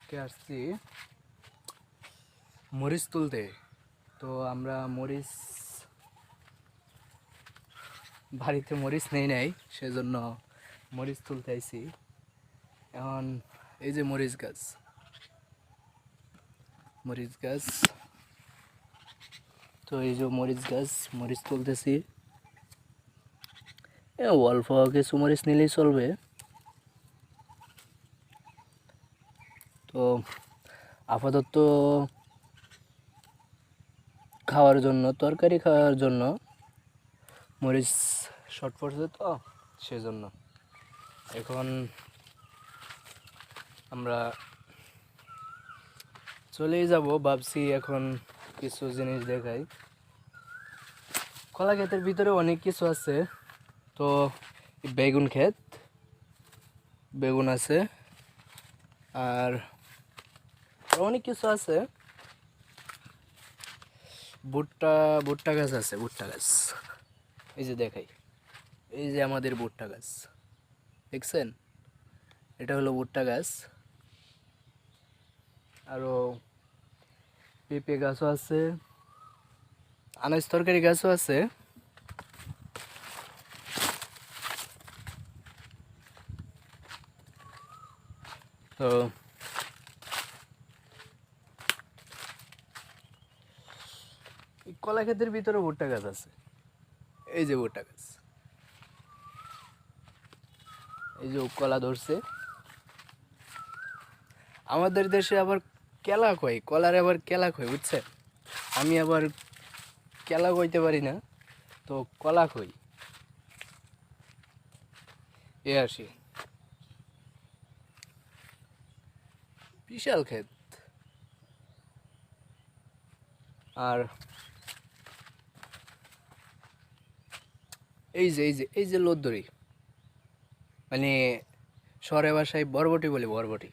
আজকে আসছি মরিচ তুলতে। তো আমরা মরিচ বাড়িতে মরিচ নেই সেজন্য মরিচ তুলতে আইছি। এখন এই যে মরিচ গাছ, তো এই যে মরিচ গাছ, মরিচ তুলতেছি। অল্প কিছু মরিচ নিলেই চলবে। তো আপাতত খাওয়ার জন্য, তরকারি খাওয়ার জন্য মরিচ শর্ট পড়ছে, তো সেজন্য এখন আমরা চলেই যাব। ভাবছি এখন কিছু জিনিস দেখাই। কলা ক্ষেতের ভিতরে অনেক কিছু আছে। তো বেগুন ক্ষেত, বেগুন আছে, আর অনেক কিছু আছে। ভুট্টা ভুট্টা গাছ আছে, ভুট্টা গাছ এই যে দেখাই। এই যে আমাদের ভুট্টা গাছ দেখছেন, এটা হলো ভুট্টা গাছ। আরো পেঁপে গাছও আছে, আনাজ তরকারি গাছও আছে। তো কলা ক্ষেতের ভিতরে ভুট্টা গাছ আছে। এই যে ভুট্টা গাছ, এই যে কলা ধরছে। আমাদের দেশে আবার কেলা কয়, কলার আবার কেলা কয়, বুঝছে? আমি আবার কেলা কইতে পারি না, তো কলা কই। এ আসি, বিশাল ক্ষেত। আর এই যে লোদদরি, মানে শহরের ভাষায় বরবটি বলে, বরবটি।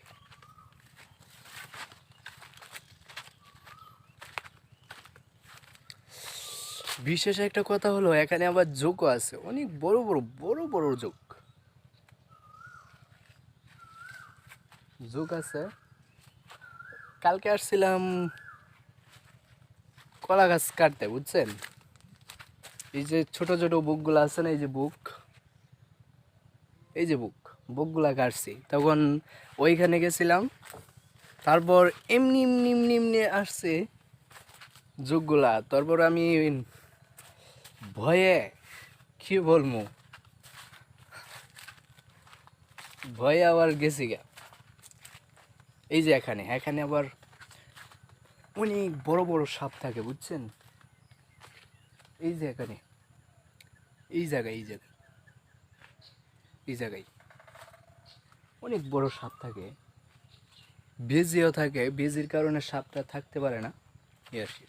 বিশেষ একটা কথা হলো, এখানে আবার জোকও আছে, অনেক বড় বড় বড় বড় জোক। জোক আছে। কালকে আসছিলাম কলা গাছ কাটতে, বুঝছেন? এই যে ছোট ছোট বুকগুলো আছে না, এই যে বুক, এই যে বুকগুলা কাটছি তখন ওইখানে গেছিলাম। তারপর এমনি এমনি এমনি এমনি আসছে জোকগুলা। তারপর আমি ভয়ে, কি বলবো, ভয়ে আবার গেছি গা। এই যে এখানে এখানে আবার অনেক বড় বড় সাপ থাকে, বুঝছেন? এই যে এখানে, এই জায়গায় এই জায়গায় এই জায়গায় অনেক বড় সাপ থাকে। বেজিও থাকে, বেজির কারণে সাপটা থাকতে পারে না। এই আর কি।